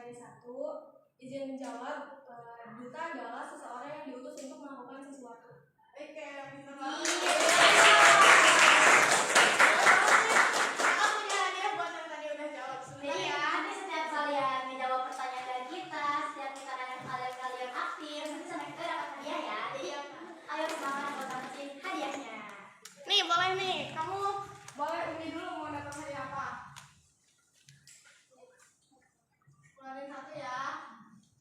Poin 1, izin menjawab. Duta adalah seseorang yang diutus untuk melakukan sesuatu. Oke, pintar banget. Aku punya hadiah buat yang tadi udah jawab. Iya, nanti setiap kalian menjawab pertanyaan dari kita, setiap kita kalian aktif, nanti sama kita dapat hadiah ya. Jadi ayo semangat buat dapetin hadiahnya. Nih, boleh nih. Kamu boleh undi dulu mau dapat hadiah apa? Keluarin satu ya.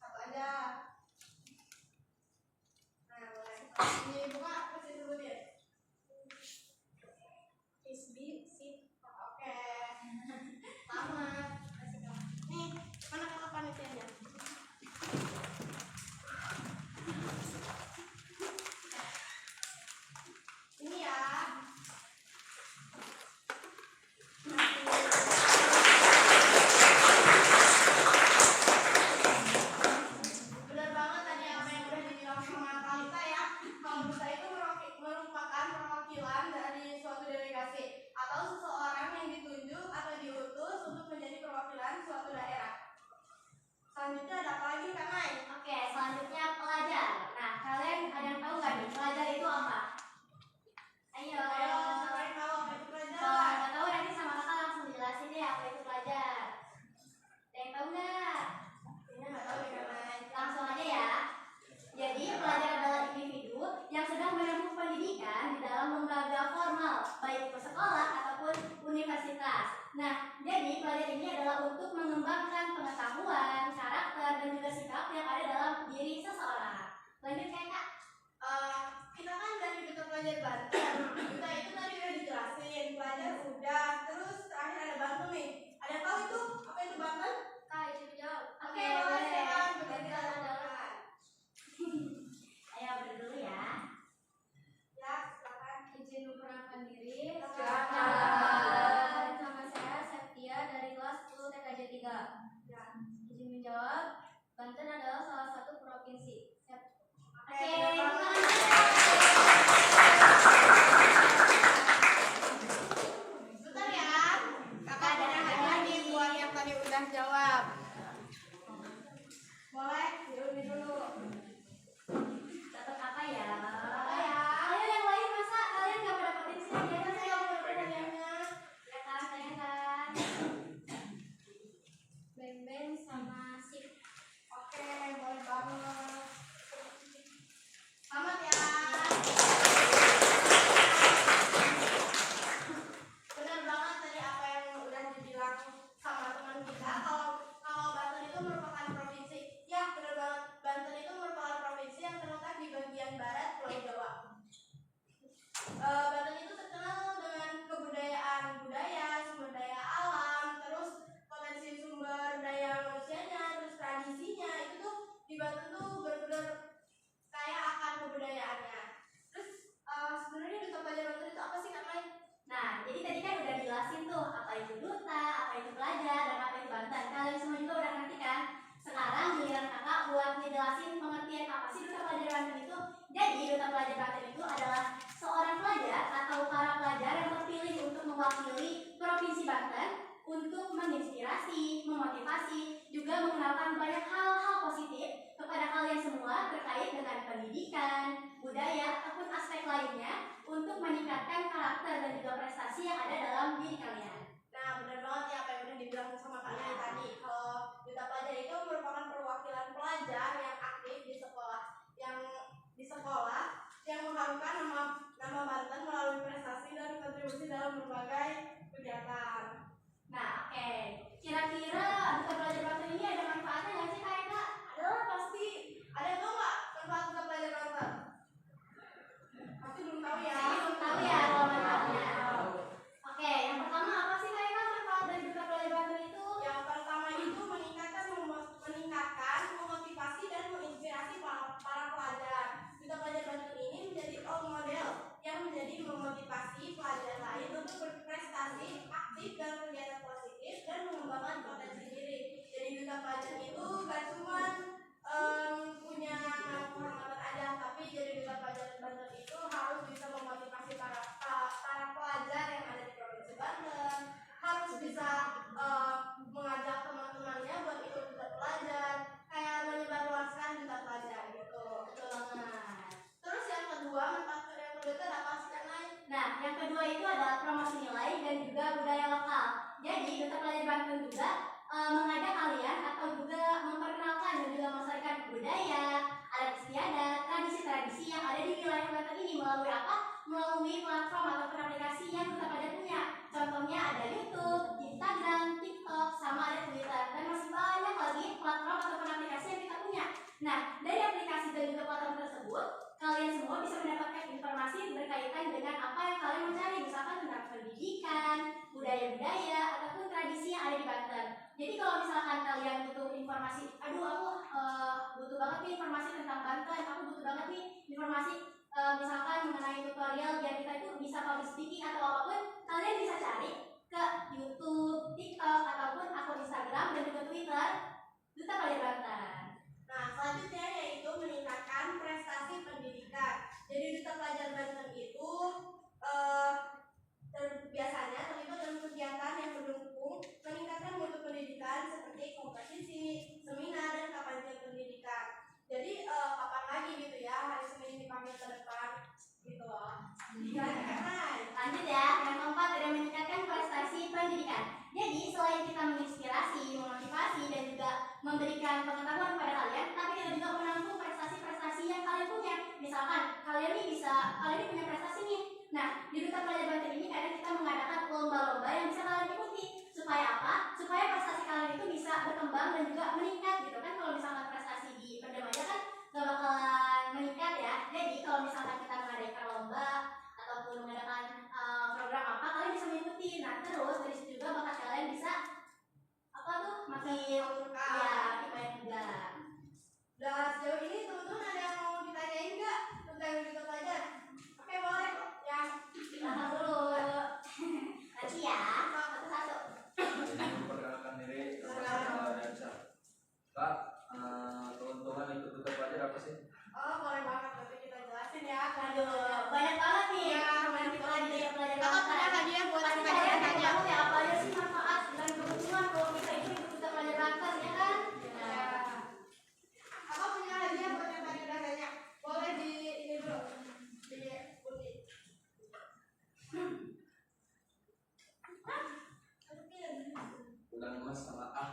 Satu aja. Nah, boleh. Ini buka, terus disebutin. Frisbee, sip. Oke. Selamat. Nih, mana kakak panitianya? Ini ya. Benar banget tadi apa yang udah dibilang sama Kalita ya. Kalau duta itu merupakan perwakilan dari suatu delegasi atau seseorang yang ditunjuk atau diutus untuk menjadi perwakilan suatu daerah. Selanjutnya ada apa lagi Kak Mai? Oke, selanjutnya pelajar. Nah, kalian ada yang tahu nggak nih pelajar itu apa? Ayo. Siapa yang tahu apa itu pelajar? Kalau nggak tahu nanti sama kakak langsung jelasin deh apa itu pelajar. Ada yang tahu nggak? Ini nggak tahu nih Kak Mai. Langsung aja ya. Jadi pelajar adalah individu yang sedang menempuh pendidikan di dalam lembaga formal, baik itu sekolah ataupun universitas. Nah, jadi pelajar ini adalah untuk mengembangkan pengetahuan, karakter, dan juga sikap yang ada dalam diri seseorang. Lanjut Kak. Kita kan dari duta pelajar Banten. Duta itu tadi udah dijelasin, pelajar udah. Terus terakhir ada Banten nih. Ada yang tahu itu apa itu Banten? Kak, itu jawab. Oke, boleh silakan. Kita Ayo berdiri dulu ya. ya, silakan. Izin memperkenalkan diri. Silakan. Nama saya Septia dari kelas 10 TKJ 3. Ya. Izin menjawab, Banten adalah salah satu provinsi. Oke, Oke, terima kasih. Bentar ya. Kakak punya hadiah nih buat yang tadi udah jawab. Boleh, diundi dulu. dapat apa ya? Apa ya? Kalian yang lain masa kalian nggak dapetin sih hadiahnya? Saya Saya mau mau dapat dapetin hadiahnya. ya kan, saya kan. Beng-beng sama sip. Oke, boleh banget. Selamat ya. Benar banget tadi apa yang udah dibilang sama teman kita. Kalau Banten itu merupakan provinsi. Ya, benar banget. Banten itu merupakan provinsi yang terletak di bagian barat Pulau Jawa. Banten itu terkenal dengan kebudayaan budaya, sumber daya alam, terus potensi sumber daya manusianya, terus tradisinya itu tuh di Banten tuh benar-benar kaya akan kebudayaannya. Terus sebenarnya duta pelajar Banten itu apa sih Kak Mai? Nah, jadi tadi kan udah dijelasin tuh apa itu duta, apa itu pelajar, dan apa itu Banten. Kalian semua juga udah ngerti kan? Sekarang giliran kakak buat ngejelasin pengertian apa sih duta pelajar Banten itu. Jadi duta pelajar Banten itu adalah seorang pelajar atau para pelajar yang terpilih untuk mewakili Provinsi Banten untuk menginspirasi, memotivasi, juga mengenalkan banyak hal-hal positif kepada kalian semua terkait dengan pendidikan, budaya, ataupun aspek lainnya untuk meningkatkan karakter dan juga prestasi yang ada dalam diri kalian. Nah, benar banget ya apa yang udah dibilang sama Kak Mai tadi. Kalau duta pelajar itu merupakan perwakilan pelajar yang aktif di sekolah, yang mengharumkan nama Banten melalui prestasi dan kontribusi dalam berbagai kegiatan. Nah, oke. Kira-kira duta pelajar Banten ini ada manfaatnya nggak sih Kak Eka? Ada lah pasti. Ada yang tahu nggak manfaat duta pelajar Banten? Pasti belum tahu ya. Saya belum tahu ya kalau manfaatnya. Oke, yang pertama apa sih Kak Eka manfaat dari duta pelajar Banten itu? Yang pertama itu meningkatkan, memotivasi dan menginspirasi para pelajar. Duta pelajar Banten ini menjadi role model yang menjadi memotivasi pelajar lain untuk berprestasi aktif dalam kegiatan positif dan mengembangkan potensi diri. Jadi melalui platform atau aplikasi yang Duta Pelajar punya. Contohnya ada YouTube, Instagram, TikTok, sama ada Twitter, dan masih banyak lagi platform atau aplikasi yang kita punya. Nah, dari aplikasi dan juga platform tersebut, kalian semua bisa mendapatkan informasi berkaitan dengan apa yang kalian mencari, misalkan tentang pendidikan, budaya-budaya, ataupun tradisi yang ada di Banten. Jadi kalau misalkan kalian butuh informasi, aduh aku butuh banget nih informasi tentang Banten, aku butuh banget nih informasi misalkan mengenai tutorial biar kita itu bisa public speaking atau apapun, kalian bisa cari ke YouTube, TikTok, ataupun akun Instagram dan juga Twitter Duta Pelajar Banten. Nah, selanjutnya yaitu meningkatkan prestasi pendidikan. Jadi Duta Pelajar Banten itu biasanya terlibat dalam kegiatan yang mendukung meningkatkan mutu pendidikan seperti kompetisi, seminar, dan kampanye pendidikan. Jadi kapan lagi gitu ya hari Senin dipanggil ke depan gitu loh. Lanjut ya, yang keempat ada meningkatkan prestasi pendidikan. Jadi selain kita menginspirasi, memotivasi, dan juga memberikan pengetahuan kepada kalian, tapi kita juga menampung prestasi-prestasi yang kalian punya. Misalkan kalian ini punya prestasi nih. Nah, di Duta Pelajar Banten ini kadang kita mengadakan lomba-lomba yang bisa kalian ikuti. Supaya apa? Supaya prestasi kalian itu bisa berkembang dan juga meningkat gitu kan. Kalau misalkan prestasi di Perdam aja kan gak bakalan meningkat ya. Jadi kalau misalkan kita mengadakan lomba ataupun mengadakan program apa, kalian bisa mengikuti. Nah, terus dari situ juga bakat kalian bisa makin makin juga. Udah sejauh ini teman-teman ada yang mau ditanyain nggak tentang Duta Pelajar? Oke, boleh yang Tahan dulu. Nanti ya, satu-satu. Perkenalkan diri, nama saya Dansa. Kak, keuntungan ikut Duta Pelajar apa sih? Oh, boleh banget, nanti kita jelasin ya. Aduh, banyak banget nih. Nanti kalau di pelajaran Kakak punya hadiah buat pasti kita kalian aja. banget ya, apa aja sih manfaat dan keuntungan kalau kita itu ikut Duta Pelajar Banten ya kan? Ya. Kakak punya hadiah buat yang tadi udah tanya. Boleh di ini dulu. Di Budi. Bulan emas sama ah.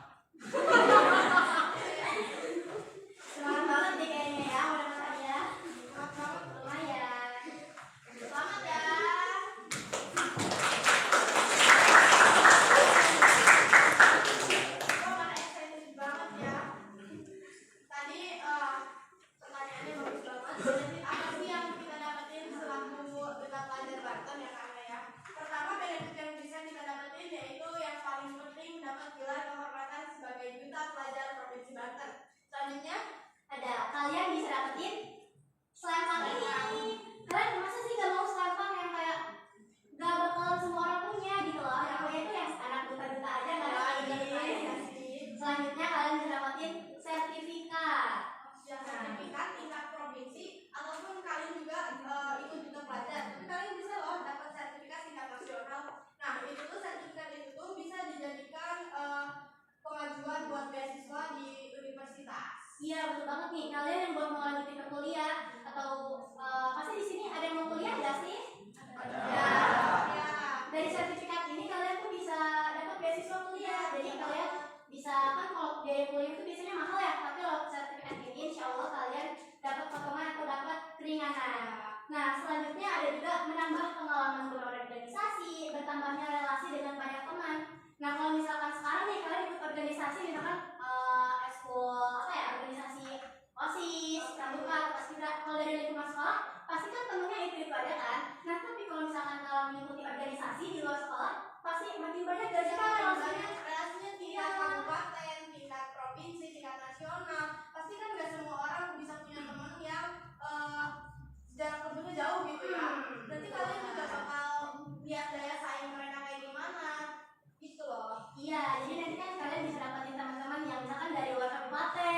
Semangat banget nih kayaknya ya, mudah-mudahan ya. Semangat banget. Lumayan. Selamat ya. Kok pada excited banget ya. Tadi pertanyaannya bagus banget. Jadi apa sih yang kita dapetin selaku Duta Pelajar Banten ya Kak ya? Pertama benefit yang bisa kita dapetin yaitu yang paling penting dapat gelar kehormatan sebagai Duta Pelajar Provinsi Banten. Selanjutnya Ada kalian bisa dapetin selempang ini. Kalian masa sih gak mau selempang yang kayak gak bakal semua orang punya gitu loh. Yang punya itu yang anak duta-duta aja gak dapetin. Selanjutnya kalian bisa dapetin sertifikat. sudah sertifikat tingkat provinsi ataupun kalian juga ikut Duta Pelajar. Tapi kalian bisa loh dapat sertifikat tingkat nasional. Nah itu tuh sertifikat itu tuh bisa dijadikan pengajuan buat beasiswa di universitas. Iya betul banget nih. Kalian yang buat mau lanjutin ke kuliah atau pasti di sini ada yang mau kuliah nggak sih? Ada. Ya. Dari sertifikat ini kalian tuh bisa dapat beasiswa kuliah. Jadi kalian bisa kan kalau biaya kuliah itu biasanya mahal ya. Tapi kalau sertifikat ini insya Allah kalian dapat potongan atau dapat keringanan. Nah selanjutnya ada juga menambah pengalaman berorganisasi, bertambahnya relasi dengan banyak teman. Nah kalau misalkan sekarang nih kalian ikut organisasi misalkan eskul organisasi OSIS, pramuka, paskibra, kalau dari lingkungan sekolah pasti kan temennya itu aja kan. Nah tapi kalau misalkan kalian mengikuti organisasi di luar sekolah pasti makin banyak dari Relasinya tingkat kabupaten, tingkat provinsi, tingkat nasional. Pasti kan nggak semua orang bisa punya teman yang jarak tempuhnya jauh gitu ya. Nanti kalian juga bakal lihat daya saing mereka kayak gimana gitu loh. Iya, jadi nanti kan kalian bisa dapatin teman-teman yang misalkan dari luar kabupaten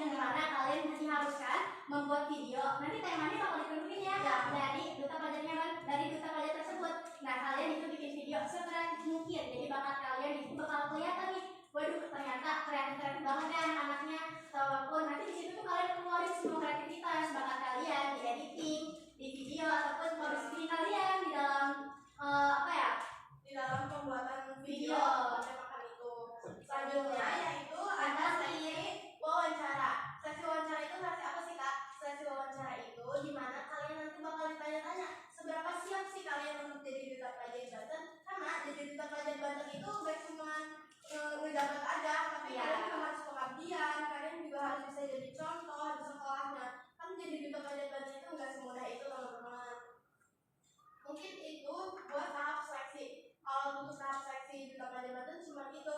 yang dimana kalian diharuskan membuat video. Nanti temanya bakal ditentuin ya dari duta pelajarnya dari duta pelajar tersebut. Nah kalian itu bikin video sekreatif mungkin, jadi bakat kalian itu bakal kelihatan nih. Waduh ternyata kreatif banget ya anak-anaknya atau apapun. Nanti di situ tuh kalian keluarin semua kreativitas bakat kalian di editing, di video ataupun produksi kalian di dalam di dalam pembuatan video. tembakan itu. Selanjutnya yaitu ada sesi wawancara. Sesi wawancara itu sesi apa sih kak? Sesi wawancara itu dimana kalian nanti bakal ditanya-tanya seberapa siap sih kalian untuk jadi duta pelajar Banten, karena jadi duta pelajar Banten itu gak cuma ngejabat aja, tapi kalian juga harus pengabdian, kalian juga harus bisa jadi contoh di sekolahnya. Kan jadi duta pelajar Banten itu gak semudah itu teman-teman. Mungkin itu buat tahap seleksi. Kalau untuk tahap seleksi duta pelajar Banten cuma itu.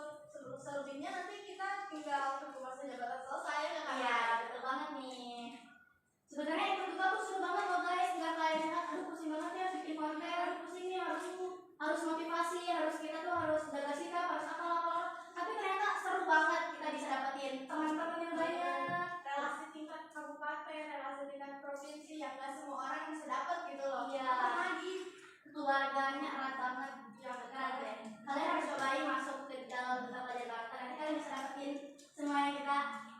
Selebihnya nanti kita tinggal tunggu masa jabatan selesai ya kan? Iya betul banget nih. Sebenarnya ikut duta tuh seru banget loh guys. Nggak kayak misalkan aduh pusing banget ya bikin konten, aduh pusing nih harus motivasi, harus kita tuh harus jaga sikap, harus apa. Tapi ternyata seru banget, kita bisa dapetin teman-teman yang banyak, relasi tingkat kabupaten, relasi tingkat provinsi yang nggak semua orang bisa dapat gitu loh. Iya. Lagi keluarganya erat banget. ya Keren deh. Kalian harus cobain masuk ke dalam duta pelajar Banten. Nanti kalian bisa dapetin semua yang kita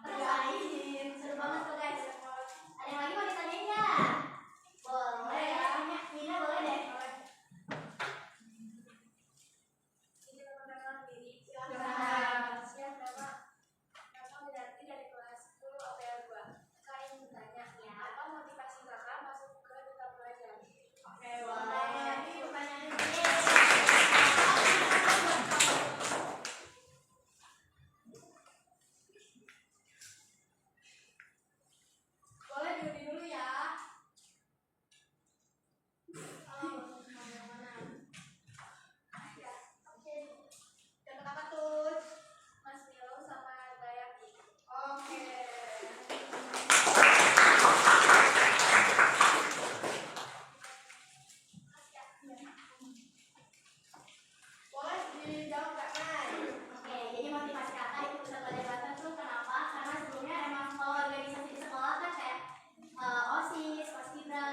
kerjain. Seru banget tuh guys. Ada yang lagi mau ditanyain nggak? Boleh ya. Tanya, Mina boleh deh. ini teman-teman diri Silakan. siap nama berarti dari kelas 10 OPL 2. Kak ingin bertanya Ya. apa motivasi kakak masuk ke duta pelajar? Oke, boleh. Nanti pertanyaannya boleh diundi dulu ya. Yang mana? Ya, oke. Dapat apa tuh? Mas Milo sama Gayati. Oke. Boleh dijawab Kak Mai? Oke, jadi motivasi kakak ikut duta pelajar Banten tuh kenapa? Karena sebelumnya emang kalau organisasi di sekolah kan kayak OSIS, Paskibra,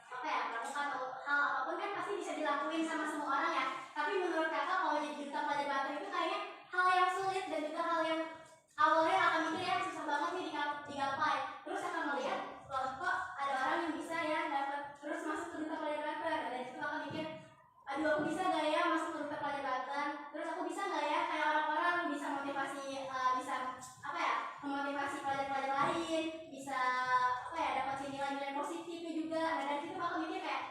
pramuka atau hal apapun kan pasti bisa dilakuin sama semua orang ya. Tapi menurut kakak kalau jadi duta pelajar Banten itu kayaknya hal yang sulit dan juga hal yang awalnya akan mikir ya susah banget nih digapai. Terus akan melihat kok ada orang yang bisa ya dapat terus masuk ke duta pelajar Banten, dan itu akan mikir aduh aku bisa gak ya masuk ke duta pelajar Banten, terus aku bisa gak ya kayak orang-orang bisa motivasi bisa memotivasi pelajar-pelajar lain, bisa dapat nilai-nilai positifnya juga. Nah dari situ aku mikir kayak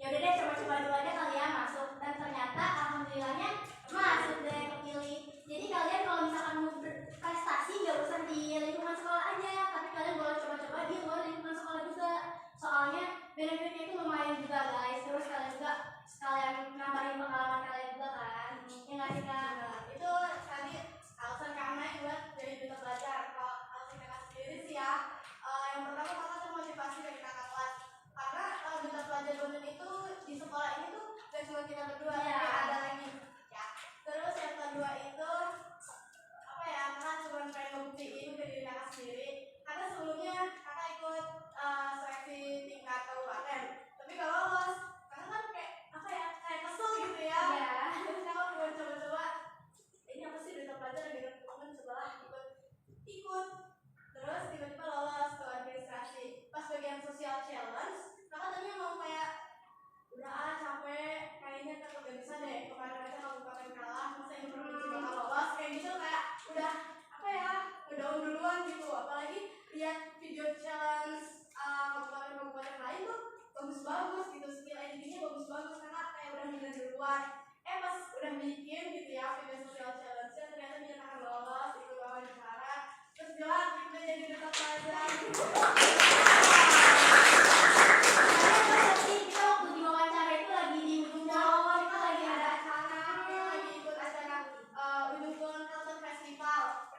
ya udah deh coba-coba dulu aja kali ya masuk, dan ternyata alhamdulillahnya masuk deh kepilih. Jadi kalian kalau misalkan mau berprestasi nggak usah di lingkungan sekolah aja, tapi kalian boleh coba-coba di luar lingkungan sekolah juga, soalnya benefitnya itu lumayan juga guys. Terus kalian juga sekalian nambahin pengalaman kalian juga kan, ya nggak sih kak? Itu tadi alasan Kak Mai buat jadi duta pelajar. Kalau alasan kakak sendiri sih ya, yang pertama kakak tuh motivasi dari kakak kelas, karena duta pelajar Banten itu di sekolah ini tuh gak cuma kita berdua, Iya. tapi ada lagi ya. Terus yang kedua itu kakak cuma pengen ngebuktiin ke diri kakak sendiri, karena sebelumnya kakak ikut seleksi tingkat kabupaten, tapi gak lolos. Karena kan kayak kesel gitu ya. Iya. Terus kakak mau coba-coba, ini apa sih duta pelajar dengan teman sebelah ikut. Terus tiba-tiba lolos ke administrasi. Pas bagian social challenge, kakak tadinya mau kayak udah capek, kayaknya takut gak bisa deh, kemarin aja kabupaten kalah, masa yang provinsi bakal lolos, kayak gitu kayak udah down duluan gitu. Apalagi lihat video challenge kabupaten-kabupaten lain tuh bagus-bagus gitu, skill editingnya bagus-bagus, karena kayak udah minder duluan. Pas udah bikin gitu ya video social challenge, ternyata dinyatakan lolos, itu wawancara, terus bilang kita jadi duta pelajar. Kita waktu di wawancara itu lagi di ujung Jawa, kita lagi ada lagi ikut acara Ujung Kulon Culture Festival.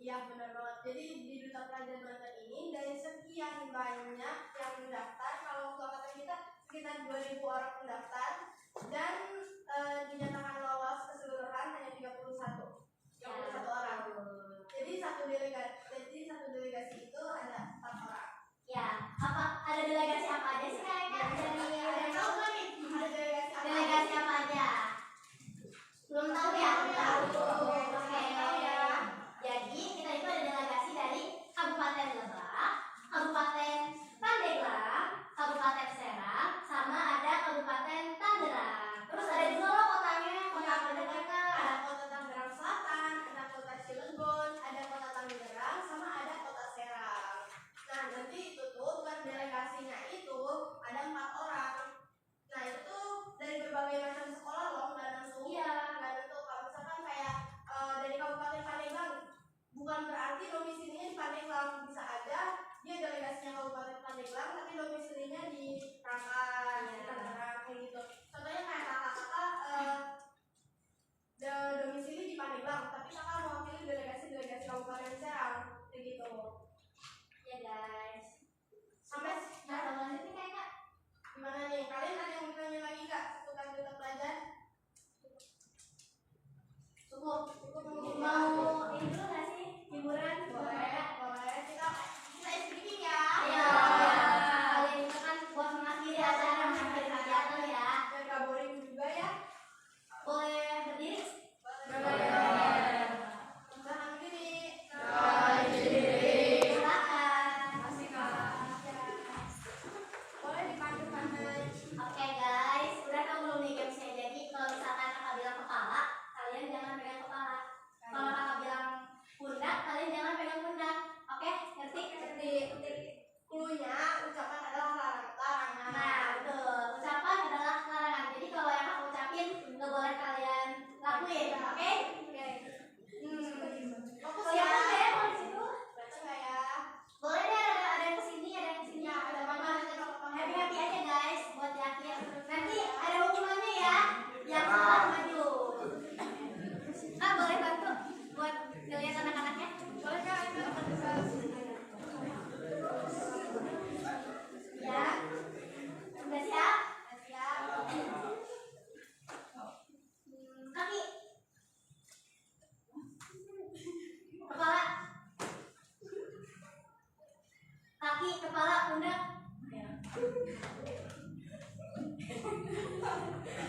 Iya benar banget. Jadi di Duta Pelajar Banten ini dari sekian banyak yang mendaftar, kalau angkatan kita sekitar 2.000 orang pendaftar dan dinyatakan lolos keseluruhan hanya 31 orang. Jadi satu delegasi itu ada 4 orang. Ya, apa ada delegasi apa aja sih Kak? Dari Tahu nggak nih? Ada delegasi apa aja? Belum tahu ya? Oke. Jadi kita itu ada delegasi dari Kabupaten Lebak, Kabupaten Pandeglang, Kabupaten Serang, sama ada Kabupaten Tangerang. Terus ada juga loh kotanya, kota apa aja Kak? Ada kota Tangerang Selatan, ada kota Cilegon, ada kota Tangerang, sama ada kota Serang. Nah nanti itu tuh bukan delegasinya itu ada 4 orang. Nah itu tuh dari berbagai macam sekolah loh, nggak langsung. Iya. Nggak tentu. Kalau misalkan kayak dari Kabupaten Pandeglang, bukan berarti domisilinya di Pandeglang, bisa aja dia delegasinya Kabupaten Pandeglang tapi domisilinya di Rangkas, di Tangerang kayak gitu. Contohnya kayak kakak-kakak domisili di Pandeglang tapi kakak mewakili delegasi Kabupaten Serang kayak gitu. Ya guys. Sampai Nah, lanjutnya kayak Kak. gimana nih? Kalian ada yang mau tanya lagi nggak seputar Duta Pelajar? Cukup mungkin Mau ini dulu nggak sih? Hiburan? boleh kita speaking ya. Iya. Kalian itu kan buat mengakhiri acara, mengakhiri kegiatan ya. Biar nggak boring juga ya. Boleh berdiri? Tahan diri. Silakan. Boleh dipandu-pandai. Oke guys, udah tahu belum nih gamesnya? Jadi kalau misalkan kakak bilang kepala, kalian jangan pegang kepala. Kalau kakak bilang pundak, kalian jangan pegang pundak. Oke, ngerti? Cluenya ucapan adalah larangan. Nah, betul. Ucapan adalah larangan. Jadi kalau yang aku ucapin, nggak boleh kalian lakuin. Oke? Fokus Kalau ya. yang ada ya, kalau di situ. Baca nggak ya? Boleh deh, ada yang kesini, ada yang kesini. Ya, ada mana? Happy aja guys, buat di akhir. Nanti ada hukumannya ya. Yang salah maju. Kak, boleh bantu buat ngeliat anak-anaknya? Boleh Kak, itu apa bisa? Ya. Udah siap? Siap. Kaki. Kepala. Kaki, kepala, pundak.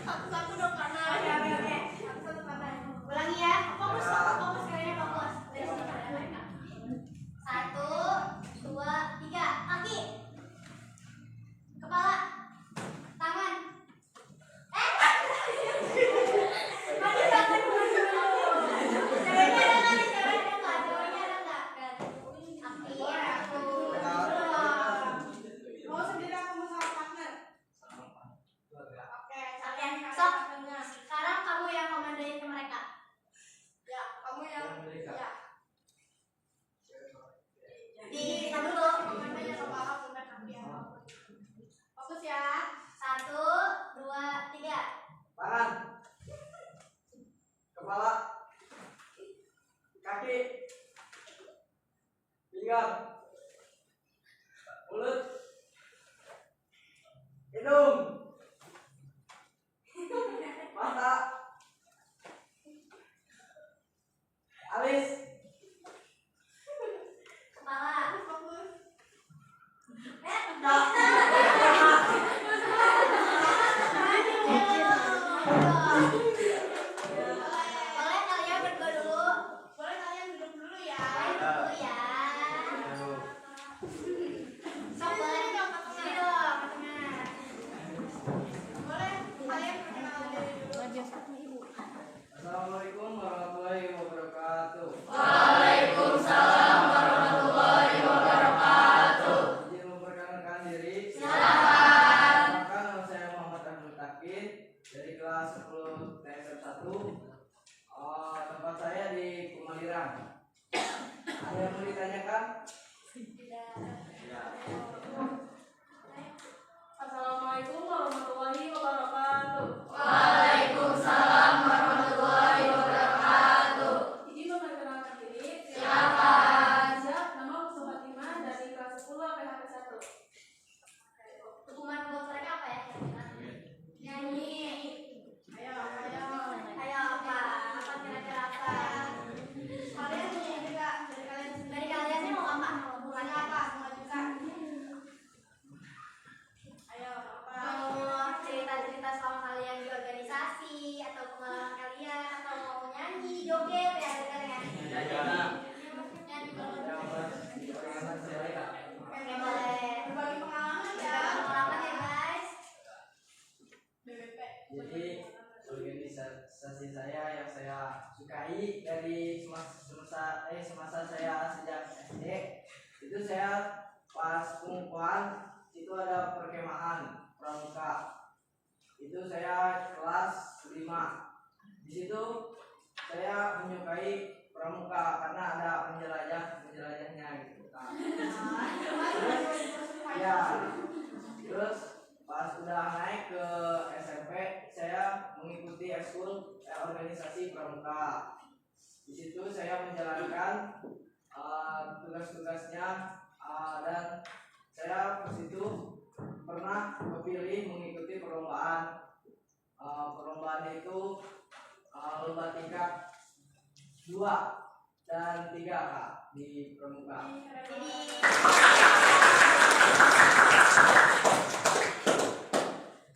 Satu-satu dong karena. Oke. Satu-satu karena. Ulangi ya. Fokus kalian fokus. Dari sini kalian mereka. 1, 2, 3. Kaki. Kepala. Tangan. Maju tangan dulu. Ceweknya ada nggak nih? Ceweknya ada nggak? Kaki. Mau sendiri atau mau sama partner? Oke, Kalian kalian sok. partnernya. Sekarang kamu yang komandain ke mereka. Ya, kamu yang ya. Kita dulu. Namanya kepala pundak kaki ya. Fokus ya. 1, 2, 3. Tangan, kepala, kaki, pinggang, mulut, hidung, mata, alis, Kepala. Fokus. Boleh kalian berdua dulu. Boleh kalian duduk dulu ya. Dulu ya. Sok boleh dong ke tengah. Sini dong ke tengah. Boleh kalian perkenalan diri dulu. Assalamualaikum warahmatullahi wabarakatuh. Waalaikumsalam warahmatullahi wabarakatuh. Izin memperkenalkan diri. Silakan. Perkenalkan, nama saya Muhammad Abdul Takin dari kelas 10 TSM 1. Tempat saya di Kumalirang. Ada yang mau ditanyakan? Ya. Assalamualaikum warahmatullahi wabarakatuh. Waalaikumsalam warahmatullahi wabarakatuh. Izin memperkenalkan diri. Silakan. masa saya sejak SD itu saya pas pengukuhan itu ada perkemahan pramuka. Itu saya kelas 5. Di situ saya menyukai pramuka karena ada penjelajahnya gitu kan. Ya, terus pas udah naik ke SMP saya mengikuti ekskul organisasi pramuka. Di situ saya menjalankan tugas-tugasnya dan saya ke situ pernah kepilih mengikuti perlombaan. Perlombaan itu lomba tingkat 2 dan 3 Kak di pramuka.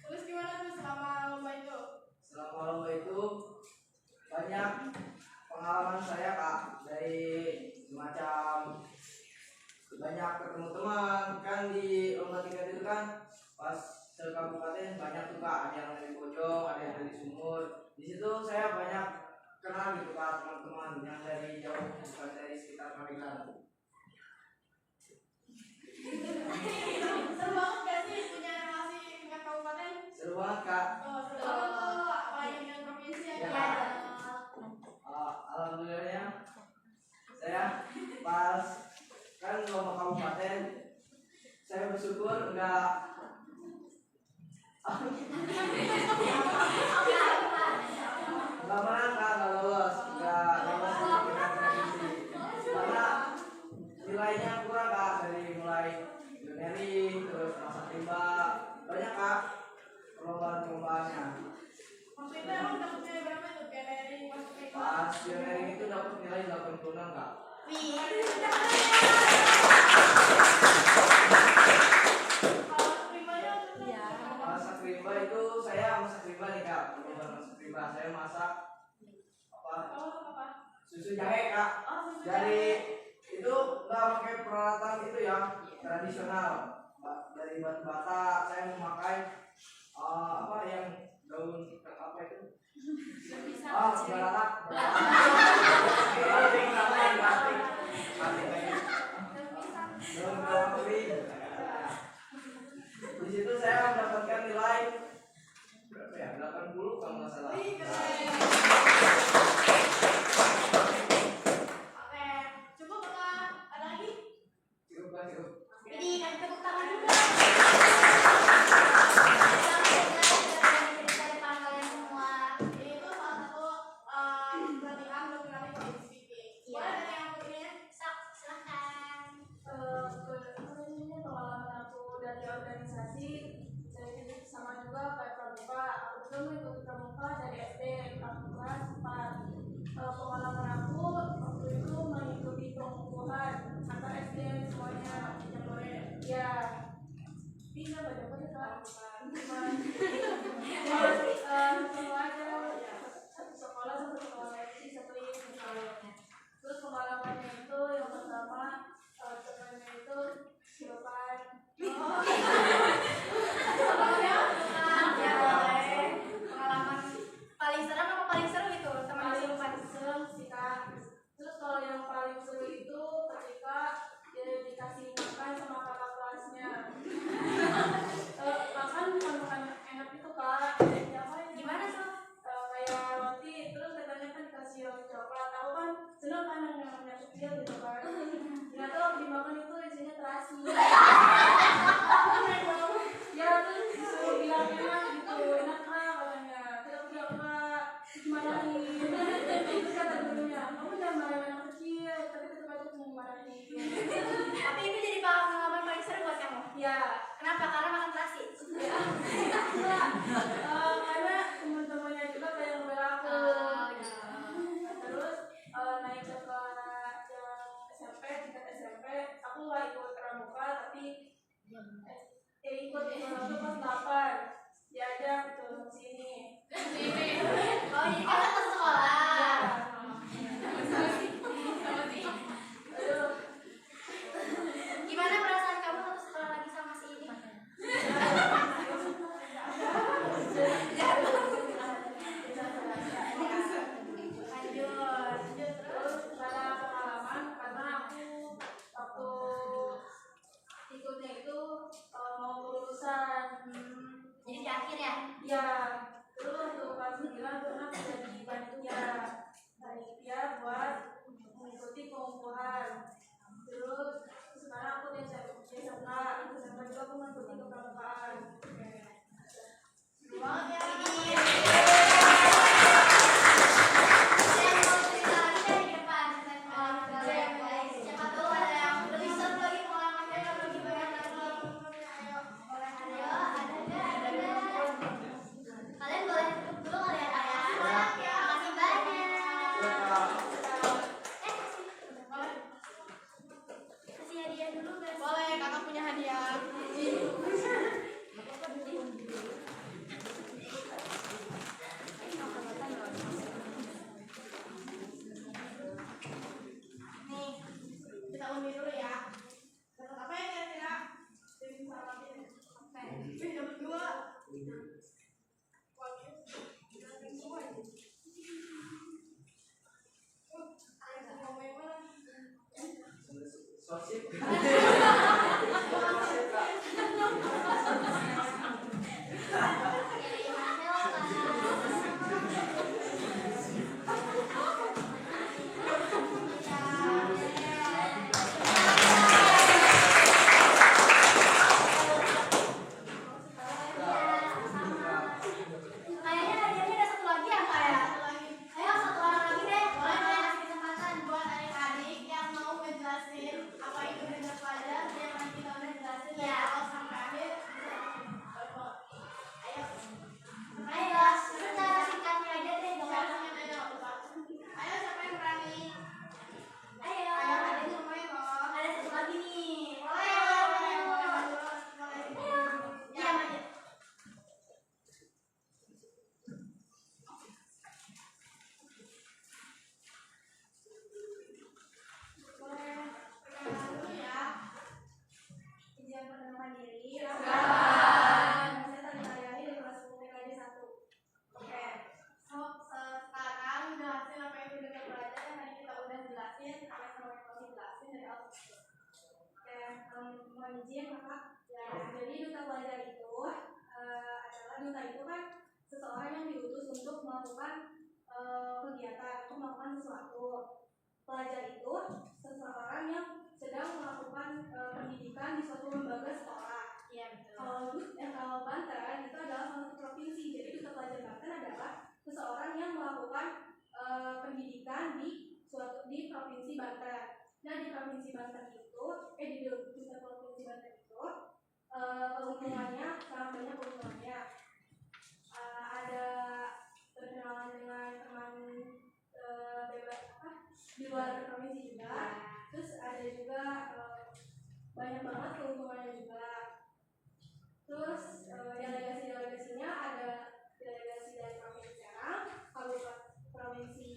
Terus gimana tuh selama lomba itu? Selama lomba itu banyak pengalaman saya Kak, dari semacam banyak ketemu teman kan di lomba tingkat itu kan pas sekabupaten banyak tuh Kak, ada yang dari Bojong, ada yang dari Sumur. Di situ saya banyak kenal gitu Kak, teman-teman yang dari jauh bukan dari sekitar Magelang. Seru banget gak sih punya relasi tingkat kabupaten? Seru banget Kak. Oh, seru banget tuh. Apalagi dengan provinsi ya Ya. Kak? Alhamdulillahnya saya pas kan lomba kabupaten saya bersyukur enggak menang Kak, enggak lolos di tingkat provinsi karena nilainya kurang Kak, dari mulai juniori terus masa timba banyak Kak perlombaan-perlombaannya. Waktu itu emang dapet nilai berapa tuh? Kayak dari masuk ke kelas? Pas juniori itu dapat nilai 86 Kak. Wih, Kalau primanya waktu itu? Iya. Masak rimba itu saya masak rimba nih Kak, perlombaan masak rimba saya masak apa? Oh, apa? Susu jahe Kak. Oh, susu Dari jahe. itu nggak pakai peralatan itu ya tradisional. Dari batu bata saya memakai apa yang daun apa itu? Belarak. Batik apa yang batik? Batik kayak daun kelapa. Di situ saya mendapatkan nilai berapa ya? 80 kalau nggak salah. Wih, keren. Oke, cukup apa? Ada lagi? Cukup Kak, cukup. jadi kasih tepuk tangan juga. Cerita depan kalian semua. Itu salah satu pelatihan dokumentasi public speaking. Iya. Boleh dari yang aku ini ya? Sok, silahkan. Pengalaman aku dari organisasi saya jadi sama juga kayak pramuka. Aku juga mengikuti pramuka dari SD kelas 4. Pengalaman aku waktu itu mengikuti pengukuhan antar SD semuanya yang boleh ya bisa baca Kak. Semua aja satu sekolah lagi satu ini misalnya. Terus pengalamannya itu yang pertama temannya itu silakan. Pengalaman paling serem apa paling seru itu teman Paling kesurupan? serem sih Kak. Terus kalau yang paling seru itu ketika dia dikasih makan sama kakak kelasnya. Makan bukan makan enak itu Kak. Apa ya? Gimana tuh? Kayak roti, terus katanya kan dikasih roti coklat. Aku kan seneng kan yang namanya kecil gitu kan. Ternyata waktu dimakan itu isinya terasi. Ya terus disuruh bilang enak gitu, enak Kak katanya. Terus aku bilang Kak, dimarahin. Terus kata gurunya, kamu jangan marahin anak kecil, tapi tetap aja cuma dimarahin. Tapi itu jadi pengalaman paling seru buat kamu. Ya, Kenapa? Karena makan terasi. enggak. Karena teman-temannya juga kayak yang membela aku. Terus naik ke kelas yang SMP, tingkat SMP, aku nggak ikut pramuka tapi ikut kelas 8 diajak ke sini. Oh, jadi kan ke sekolah. Aduh, Gimana perasaan kamu satu sekolah lagi sama si ini? Lanjut. terus ada pengalaman Scholarship. Kayaknya hadiahnya ada satu lagi ya Kak ya? Satu lagi. Ayo satu orang lagi deh, boleh Boleh. kasih kesempatan. Buat adik-adik yang mau ngejelasin apa itu belajar pelajar yang tadi kita udah jelasin dari Iya. awal sampai akhir. Ayo. Ayo, secara singkatnya aja deh, Siapa jangan yang aja nggak apa-apa. Ayo siapa yang berani? Ayo, Ayo ada yang lumayan loh. ada satu lagi nih. Boleh, Ayo, boleh, ayo. boleh, boleh. Ayo, Ya. diam aja. Boleh perkenalan dulu ya. Izin perkenalan diri. Silakan. Saya Tari Taryani dari kelas 10 TKJ 1. Oke. So, sekarang jelasin apa itu belajar pelajar yang tadi kita udah jelasin, apa yang mau kita jelasin dari awal. Oke, mohon izin kakak. Ya, jadi duta pelajar itu adalah duta itu kan seseorang yang diutus untuk melakukan kegiatan, untuk melakukan sesuatu. Pelajar itu seseorang yang sedang melakukan pendidikan di suatu lembaga sekolah. Iya betul. Kalau Banten itu adalah salah satu provinsi, jadi duta pelajar Banten adalah seseorang yang melakukan pendidikan di provinsi Banten. Nah di provinsi Banten itu, di duta provinsi Banten itu keuntungannya sangat banyak keuntungannya. Ada berkenalan dengan teman bebas di luar provinsi juga. Terus ada juga banyak banget keuntungannya juga. Terus delegasi-delegasinya ada delegasi dari provinsi Serang, kabupaten provinsi